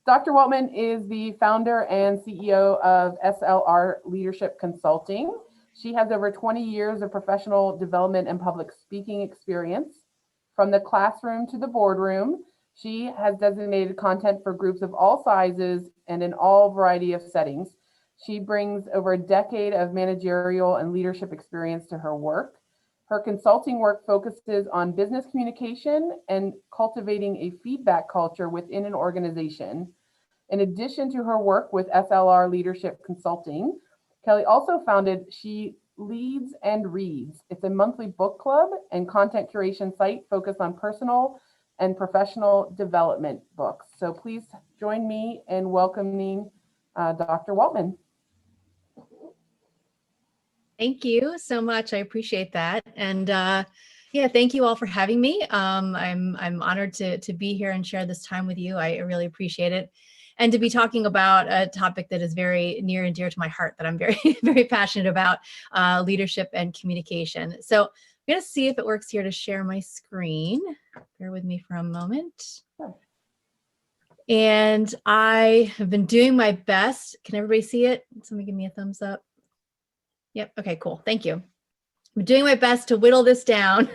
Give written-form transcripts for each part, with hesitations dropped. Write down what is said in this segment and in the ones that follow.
Dr. Waltman is the founder and CEO of SLR Leadership Consulting. She has over 20 years of professional development and public speaking experience. From the classroom to the boardroom, she has designated content for groups of all sizes and in all variety of settings. She brings over a decade of managerial and leadership experience to her work. Her consulting work focuses on business communication and cultivating a feedback culture within an organization. In addition to her work with SLR Leadership Consulting, Kelly also founded She Leads and Reads. It's a monthly book club and content curation site focused on personal and professional development books. So please join me in welcoming Dr. Waltman. Thank you so much. I appreciate that. And yeah, thank you all for having me. I'm honored to be here and share this time with you. I really appreciate it. And to be talking about a topic that is very near and dear to my heart, that I'm very, very passionate about, leadership and communication. So I'm going to see if it works here to share my screen. Bear with me for a moment. And I have been doing my best. Can everybody see it? Somebody give me a thumbs up. Yep. Okay, cool. Thank you. I'm doing my best to whittle this down.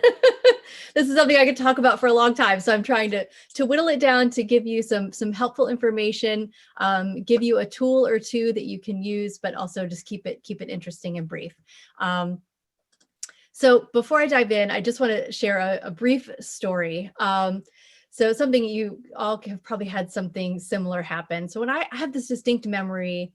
This is something I could talk about for a long time. So I'm trying to whittle it down to give you some helpful information, give you a tool or two that you can use, but also just keep it interesting and brief. So before I dive in, I just want to share a brief story. So something you all have probably had something similar happen. So when I have this distinct memory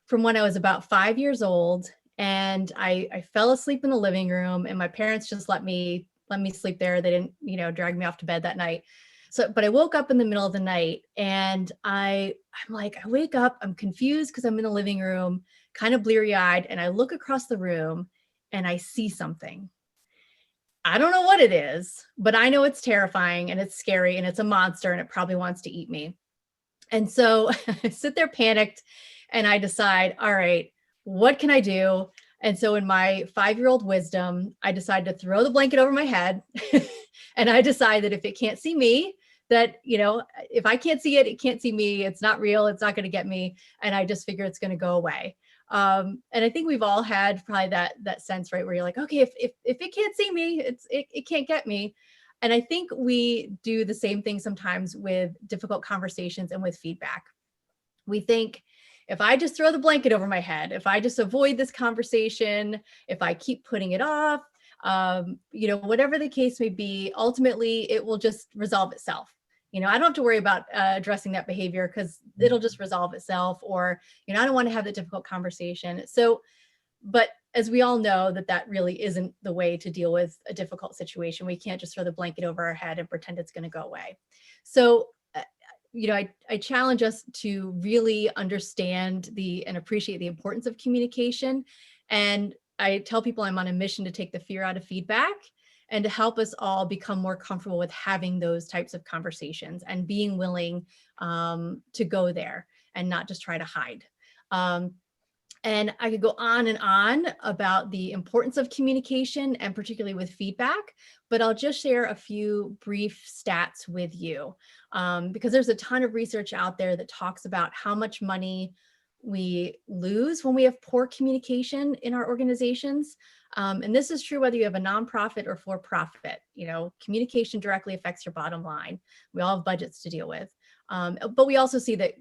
from when I was about 5 years old, and I fell asleep in the living room, and my parents just let me sleep there. They didn't, drag me off to bed that night. So, but I woke up in the middle of the night, and I'm like, I wake up, I'm confused because I'm in the living room, kind of bleary-eyed, and I look across the room and I see something. I don't know what it is, but I know it's terrifying and it's scary and it's a monster and it probably wants to eat me. And so I sit there panicked, and I decide, all right, what can I do? And so in my 5-year-old wisdom, I decide to throw the blanket over my head. And I decide that if it can't see me, that, if I can't see it, it can't see me. It's not real. It's not going to get me. And I just figure it's going to go away. And I think we've all had probably that sense, right? Where you're like, okay, if it can't see me, it can't get me. And I think we do the same thing sometimes with difficult conversations and with feedback. We think, if I just throw the blanket over my head, if I just avoid this conversation, if I keep putting it off, whatever the case may be, ultimately it will just resolve itself. I don't have to worry about addressing that behavior because it'll just resolve itself, or, I don't want to have the difficult conversation. So, but as we all know, that really isn't the way to deal with a difficult situation. We can't just throw the blanket over our head and pretend it's going to go away. So, I challenge us to really understand and appreciate the importance of communication. And I tell people I'm on a mission to take the fear out of feedback and to help us all become more comfortable with having those types of conversations and being willing to go there and not just try to hide. And I could go on and on about the importance of communication, and particularly with feedback, but I'll just share a few brief stats with you, because there's a ton of research out there that talks about how much money we lose when we have poor communication in our organizations. And this is true whether you have a nonprofit or for-profit. Communication directly affects your bottom line. We all have budgets to deal with. But we also see that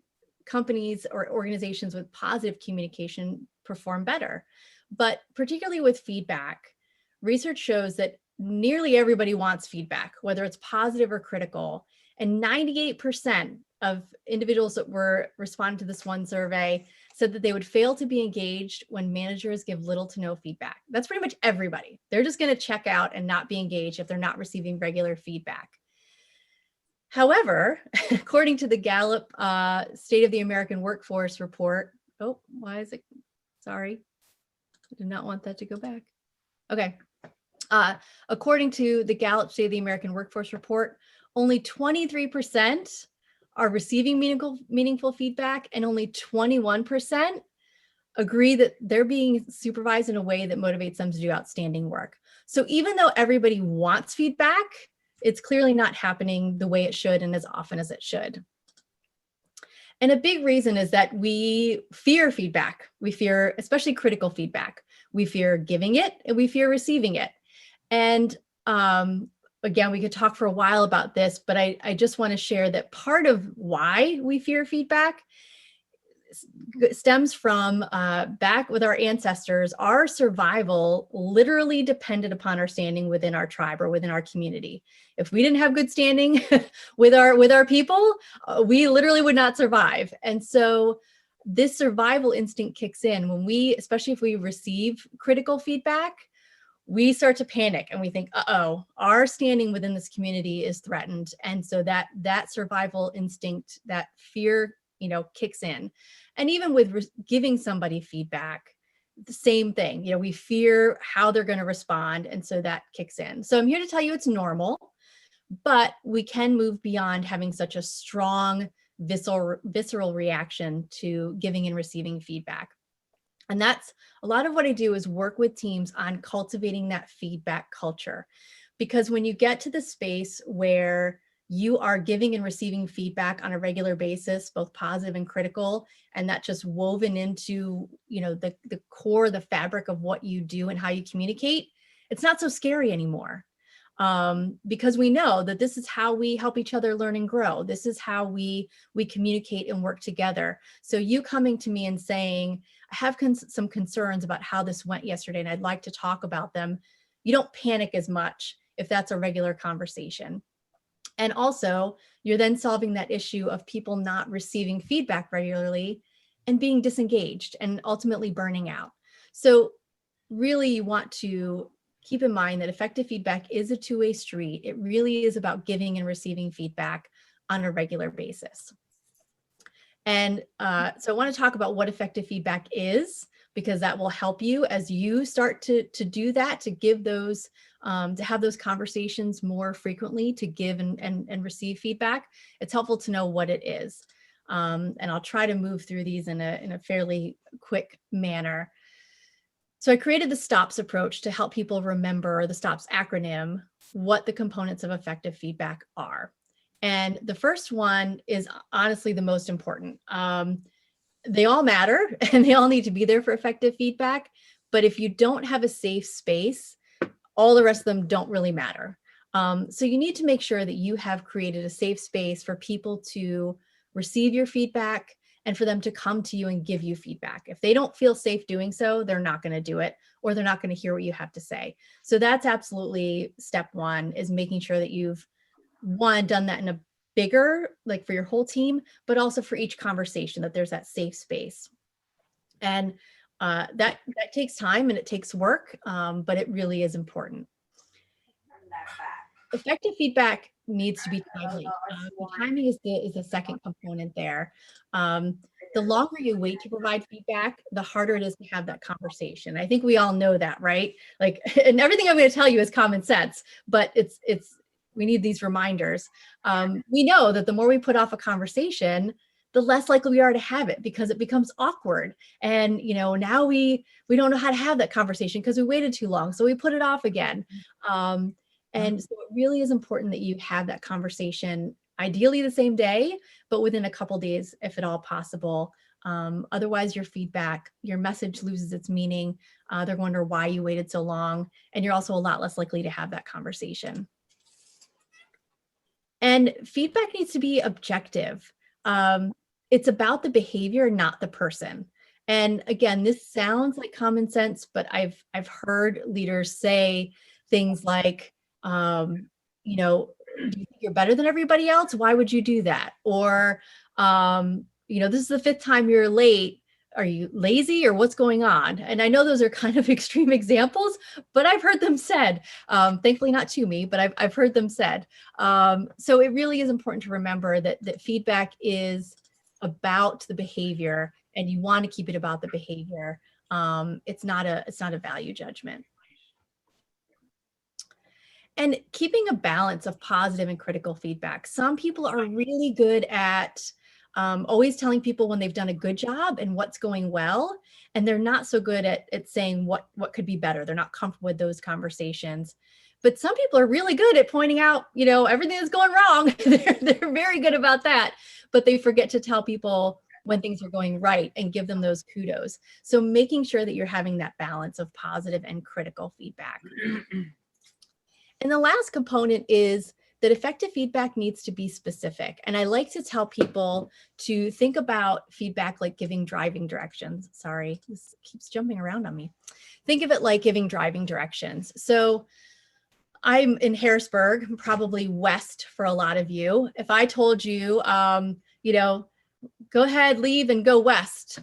companies or organizations with positive communication perform better. But particularly with feedback, research shows that nearly everybody wants feedback, whether it's positive or critical. And 98% of individuals that were responding to this one survey said that they would fail to be engaged when managers give little to no feedback. That's pretty much everybody. They're just going to check out and not be engaged if they're not receiving regular feedback. However, according to the Gallup State of the American Workforce report, why is it? Sorry, I did not want that to go back. Okay. According to the Gallup State of the American Workforce report, only 23% are receiving meaningful feedback, and only 21% agree that they're being supervised in a way that motivates them to do outstanding work. So even though everybody wants feedback, it's clearly not happening the way it should and as often as it should. And a big reason is that we fear feedback. We fear, especially critical feedback. We fear giving it and we fear receiving it. And again, we could talk for a while about this, but I just want to share that part of why we fear feedback stems from back with our ancestors. Our survival literally depended upon our standing within our tribe or within our community. If we didn't have good standing with our people, we literally would not survive. And so this survival instinct kicks in when we, especially if we receive critical feedback, we start to panic and we think, uh-oh, our standing within this community is threatened. And so that survival instinct, that fear, kicks in. And even with giving somebody feedback, the same thing, we fear how they're going to respond. And so that kicks in. So I'm here to tell you it's normal, but we can move beyond having such a strong visceral reaction to giving and receiving feedback. And that's a lot of what I do is work with teams on cultivating that feedback culture. Because when you get to the space where you are giving and receiving feedback on a regular basis, both positive and critical, and that's just woven into, the core, the fabric of what you do and how you communicate, it's not so scary anymore. Because we know that this is how we help each other learn and grow. This is how we communicate and work together. So you coming to me and saying, I have some concerns about how this went yesterday and I'd like to talk about them. You don't panic as much if that's a regular conversation. And also, you're then solving that issue of people not receiving feedback regularly and being disengaged and ultimately burning out. So really you want to keep in mind that effective feedback is a two-way street. It really is about giving and receiving feedback on a regular basis. And so I want to talk about what effective feedback is, because that will help you as you start to do that, to give those, to have those conversations more frequently, to give and receive feedback. It's helpful to know what it is. And I'll try to move through these in a fairly quick manner. So I created the STOPS approach to help people remember, the STOPS acronym, what the components of effective feedback are. And the first one is honestly the most important. They all matter and they all need to be there for effective feedback. But if you don't have a safe space, all the rest of them don't really matter. So you need to make sure that you have created a safe space for people to receive your feedback and for them to come to you and give you feedback. If they don't feel safe doing so, they're not going to do it, or they're not going to hear what you have to say. So that's absolutely step one, is making sure that you've, one, done that in a bigger, like for your whole team, but also for each conversation, that there's that safe space. And that takes time and it takes work, but it really is important. Effective feedback needs to be timely. Timing is the second component there. The longer you wait to provide feedback, the harder it is to have that conversation. I think we all know that, right? Like, and everything I'm going to tell you is common sense, but we need these reminders. We know that the more we put off a conversation, the less likely we are to have it, because it becomes awkward. And, now we don't know how to have that conversation because we waited too long. So we put it off again. And so it really is important that you have that conversation, ideally the same day, but within a couple days, if at all possible. Otherwise, your feedback, your message loses its meaning. They're going to wonder why you waited so long. And you're also a lot less likely to have that conversation. And feedback needs to be objective. It's about the behavior, not the person. And again, this sounds like common sense, but I've heard leaders say things like, do you think you're better than everybody else? Why would you do that? Or, this is the fifth time you're late. Are you lazy or what's going on? And I know those are kind of extreme examples, but I've heard them said, thankfully not to me, but I've heard them said. So it really is important to remember that feedback is about the behavior, and you want to keep it about the behavior. It's not a value judgment. And keeping a balance of positive and critical feedback. Some people are really good at always telling people when they've done a good job and what's going well, and they're not so good at saying what could be better. They're not comfortable with those conversations. But some people are really good at pointing out, everything that's going wrong. They're very good about that, but they forget to tell people when things are going right and give them those kudos. So making sure that you're having that balance of positive and critical feedback. And the last component is that effective feedback needs to be specific. And I like to tell people to think about feedback like giving driving directions. Sorry, this keeps jumping around on me. Think of it like giving driving directions. So I'm in Harrisburg, probably west for a lot of you. If I told you, go ahead, leave and go west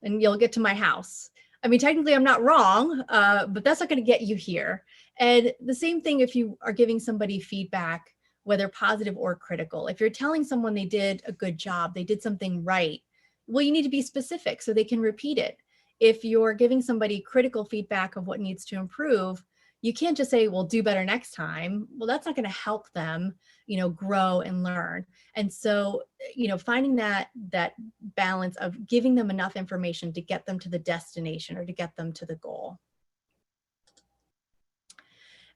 and you'll get to my house. I mean, technically I'm not wrong, but that's not going to get you here. And the same thing if you are giving somebody feedback, whether positive or critical. If you're telling someone they did a good job, they did something right, well, you need to be specific so they can repeat it. If you're giving somebody critical feedback of what needs to improve, you can't just say, well, do better next time. Well, that's not going to help them, grow and learn. And so, finding that balance of giving them enough information to get them to the destination or to get them to the goal.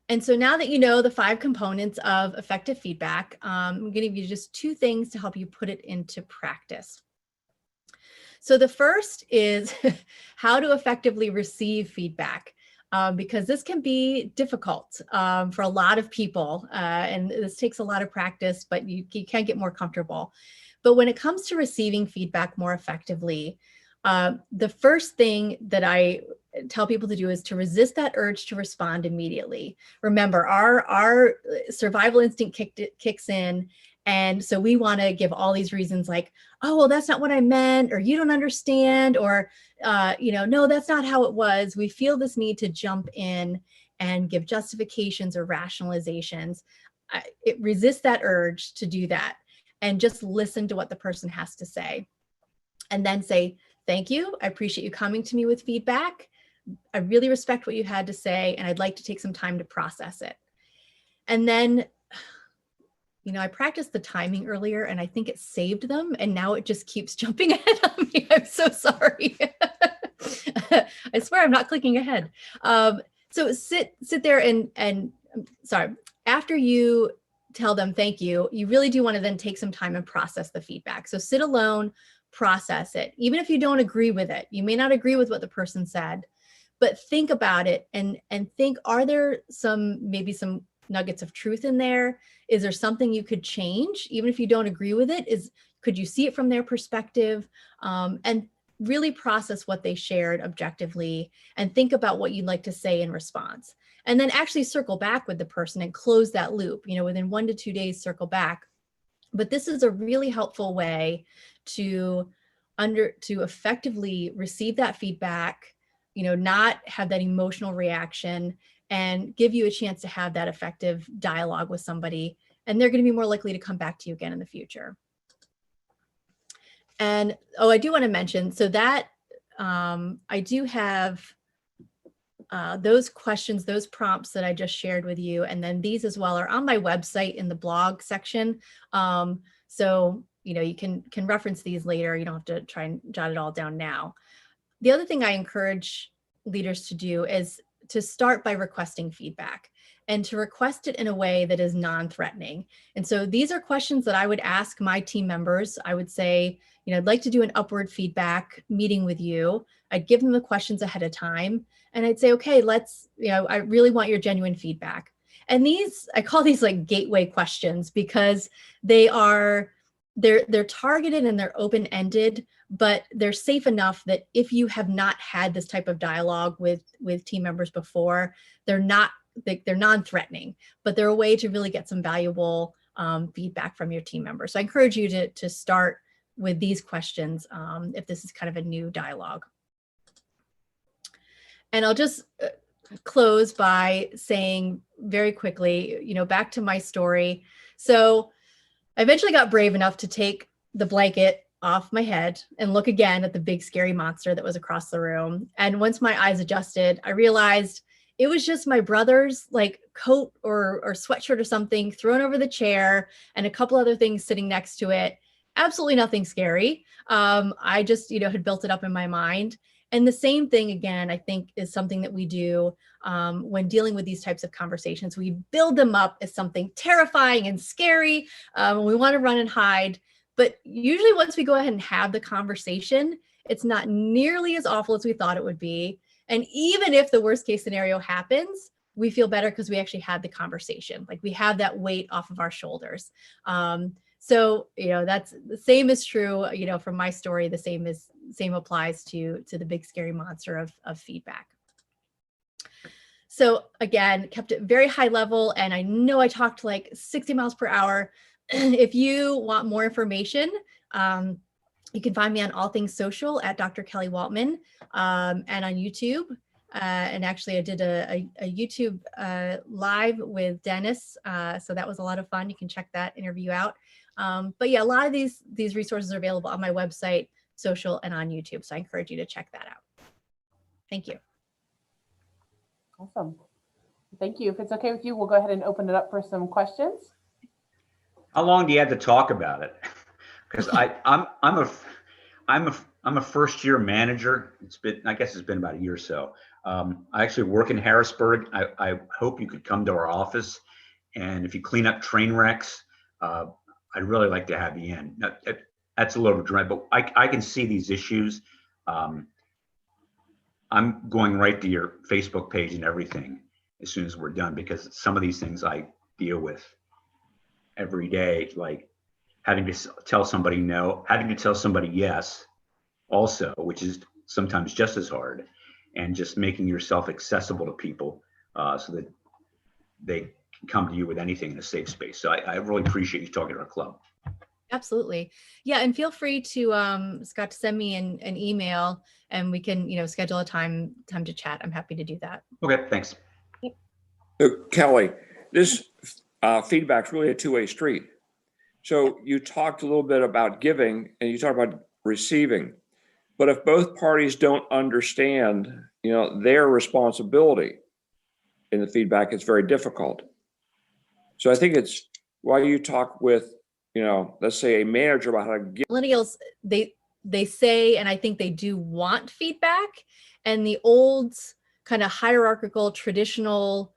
And so now that you know the 5 components of effective feedback, I'm going to give you just 2 things to help you put it into practice. So the first is how to effectively receive feedback. Because this can be difficult for a lot of people, and this takes a lot of practice, but you can get more comfortable. But when it comes to receiving feedback more effectively, the first thing that I tell people to do is to resist that urge to respond immediately. Remember, our survival instinct kicks in. And so we want to give all these reasons like, oh, well, that's not what I meant, or you don't understand, or, no, that's not how it was. We feel this need to jump in and give justifications or rationalizations. It resists that urge to do that and just listen to what the person has to say. And then say, thank you. I appreciate you coming to me with feedback. I really respect what you had to say, and I'd like to take some time to process it. And then I practiced the timing earlier and I think it saved them, and now it just keeps jumping ahead on me. I'm so sorry. I swear I'm not clicking ahead. So sit there and sorry, after you tell them thank you, you really do want to then take some time and process the feedback. So sit alone, process it. Even if you don't agree with it, you may not agree with what the person said, but think about it and think, are there maybe some nuggets of truth in there? Is there something you could change, even if you don't agree with it? Could you see it from their perspective? And really process what they shared objectively and think about what you'd like to say in response. And then actually circle back with the person and close that loop, within 1 to 2 days, circle back. But this is a really helpful way to effectively receive that feedback, not have that emotional reaction, and give you a chance to have that effective dialogue with somebody. And they're going to be more likely to come back to you again in the future. And, I do want to mention, so that I do have those questions, those prompts that I just shared with you. And then these as well are on my website in the blog section. So, you can reference these later. You don't have to try and jot it all down now. The other thing I encourage leaders to do is to start by requesting feedback, and to request it in a way that is non-threatening. And so these are questions that I would ask my team members. I would say, I'd like to do an upward feedback meeting with you. I'd give them the questions ahead of time. And I'd say, okay, I really want your genuine feedback. And I call these like gateway questions, because they're targeted and they're open-ended, but they're safe enough that if you have not had this type of dialogue with team members before, they're non-threatening, but they're a way to really get some valuable feedback from your team members. So I encourage you to start with these questions if this is kind of a new dialogue. And I'll just close by saying very quickly, back to my story. So I eventually got brave enough to take the blanket off my head and look again at the big scary monster that was across the room. And once my eyes adjusted, I realized it was just my brother's like coat or sweatshirt or something thrown over the chair, and a couple other things sitting next to it. Absolutely nothing scary. I just, had built it up in my mind. And the same thing, again, I think is something that we do when dealing with these types of conversations. We build them up as something terrifying and scary. We want to run and hide. But usually once we go ahead and have the conversation, it's not nearly as awful as we thought it would be. And even if the worst case scenario happens, we feel better because we actually had the conversation. Like we have that weight off of our shoulders. So, that's the same is true, from my story, the same applies to the big scary monster of feedback. So again, kept it very high level. And I know I talked like 60 miles per hour. If you want more information, you can find me on all things social at Dr. Kelly Waltman, and on YouTube. And actually I did a YouTube live with Dennis. So that was a lot of fun. You can check that interview out. But yeah, a lot of these resources are available on my website, social, and on YouTube. So I encourage you to check that out. Thank you. Awesome. Thank you. If it's okay with you, we'll go ahead and open it up for some questions. How long do you have to talk about it? Because I'm a first year manager. I guess it's been about a year or so. I actually work in Harrisburg. I hope you could come to our office, and if you clean up train wrecks, I'd really like to have you in. Now, that's a little bit dry, but I can see these issues. I'm going right to your Facebook page and everything as soon as we're done, because some of these things I deal with every day, like having to tell somebody no, having to tell somebody yes also, which is sometimes just as hard, and just making yourself accessible to people so that they can come to you with anything in a safe space. So I really appreciate you talking to our club. Absolutely. Yeah. And feel free to, Scott, to send me an email, and we can, schedule a time to chat. I'm happy to do that. Okay, thanks. So, Kelly, this feedback's really a two-way street. So you talked a little bit about giving and you talked about receiving, but if both parties don't understand, their responsibility in the feedback, it's very difficult. So I think it's why you talk with, let's say a manager about how to give. Millennials, they say, and I think they do want feedback, and the old kind of hierarchical, traditional,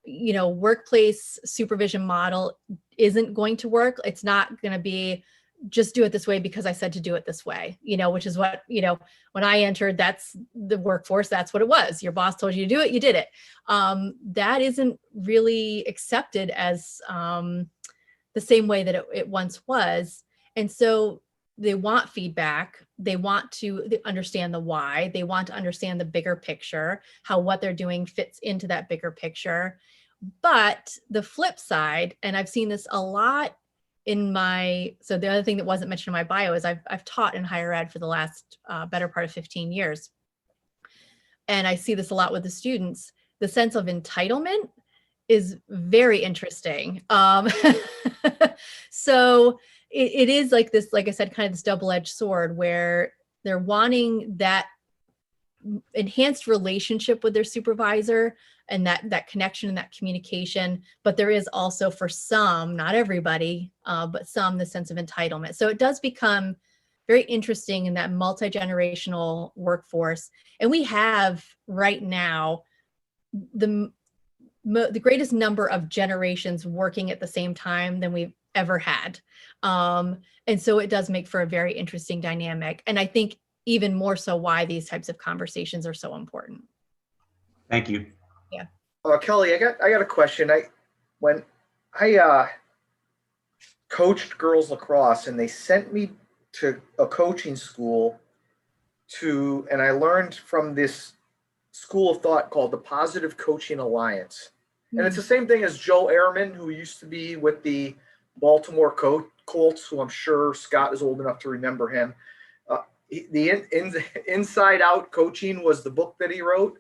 workplace supervision model isn't going to work. It's not going to be just do it this way because I said to do it this way, which is what, when I entered, that's the workforce, that's what it was. Your boss told you to do it, you did it. That isn't really accepted as the same way that it once was. And so they want feedback. They want to understand the why. They want to understand the bigger picture, how what they're doing fits into that bigger picture. But the flip side, and I've seen this a lot so the other thing that wasn't mentioned in my bio is I've taught in higher ed for the last better part of 15 years. And I see this a lot with the students. The sense of entitlement is very interesting. So it is like this, like I said, kind of this double-edged sword where they're wanting that enhanced relationship with their supervisor and that connection and that communication. But there is also, for some, not everybody, but some, the sense of entitlement. So it does become very interesting in that multi-generational workforce. And we have right now the greatest number of generations working at the same time than we've ever had. And so it does make for a very interesting dynamic. And I think even more so why these types of conversations are so important. Thank you. Yeah. Kelly, I got a question. When I coached girls lacrosse, and they sent me to a coaching school and I learned from this school of thought called the Positive Coaching Alliance. And it's the same thing as Joe Ehrman, who used to be with the Baltimore Colts, who I'm sure Scott is old enough to remember him. The Inside Out Coaching was the book that he wrote.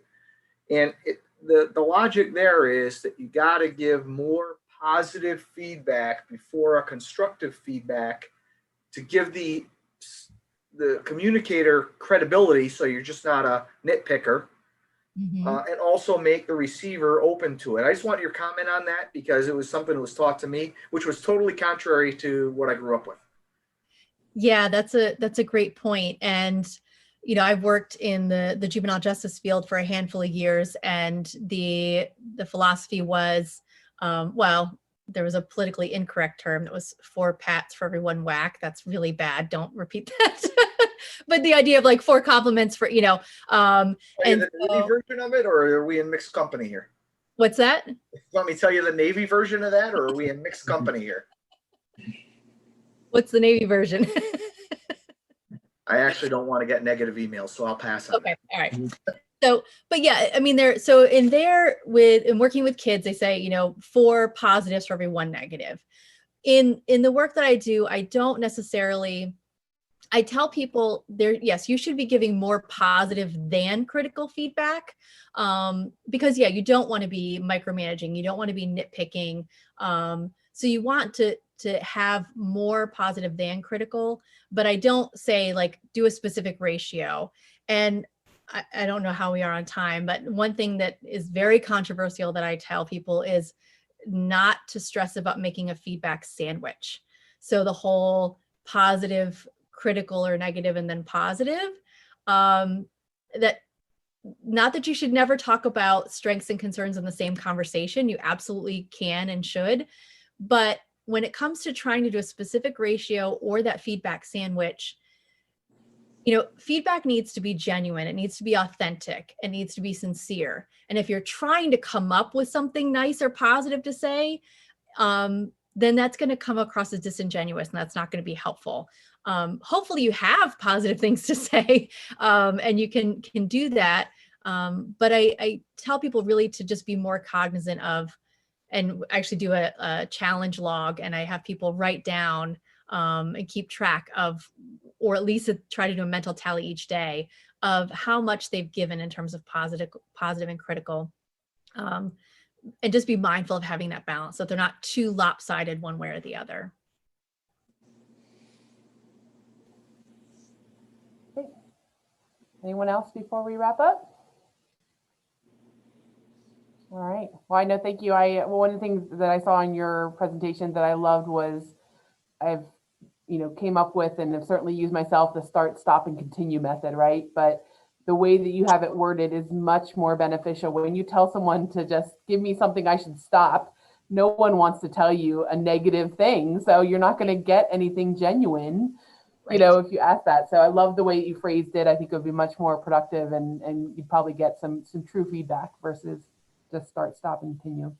And the logic there is that you got to give more positive feedback before a constructive feedback to give the communicator credibility, so you're just not a nitpicker. Mm-hmm. And also make the receiver open to it. I just want your comment on that, because it was something that was taught to me, which was totally contrary to what I grew up with. Yeah, that's a great point. And you know, I've worked in the juvenile justice field for a handful of years, and the philosophy was, well, there was a politically incorrect term that was 4 pats for every 1 whack. That's really bad. Don't repeat that. But the idea of like 4 compliments for, you know, Are you and the Navy version of it, or are we in mixed company here? what's that? Want me to tell you the Navy version of that, or are we in mixed company here? What's the Navy version? I actually don't want to get negative emails, so I'll pass on Okay, all right. So, but yeah, I mean, in working with kids, they say, you know, 4 positives for every 1 negative. In the work that I do, I don't necessarily, I tell people there, yes, you should be giving more positive than critical feedback. Because yeah, you don't want to be micromanaging, you don't want to be nitpicking. So you want to have more positive than critical, but I don't say like do a specific ratio. And I don't know how we are on time, but one thing that is very controversial that I tell people is not to stress about making a feedback sandwich. So the whole positive, critical, or negative, and then positive, that not that you should never talk about strengths and concerns in the same conversation. You absolutely can and should. But when it comes to trying to do a specific ratio or that feedback sandwich, you know, feedback needs to be genuine. It needs to be authentic. It needs to be sincere. And if you're trying to come up with something nice or positive to say, then that's going to come across as disingenuous, and that's not going to be helpful. Hopefully you have positive things to say, and you can do that. But I tell people really to just be more cognizant of, and actually do a challenge log, and I have people write down and keep track of, or at least try to do a mental tally each day of how much they've given in terms of positive and critical. And just be mindful of having that balance so they're not too lopsided one way or the other. Okay. Anyone else before we wrap up? All right. Well, I know, thank you. One of the things that I saw in your presentation that I loved was I've, came up with and have certainly used myself the start, stop, and continue method, right? But the way that you have it worded is much more beneficial. When you tell someone to just give me something I should stop, no one wants to tell you a negative thing. So you're not going to get anything genuine, Right. If you ask that. So I love the way you phrased it. I think it would be much more productive, and you'd probably get some true feedback versus just start, stop, and continue.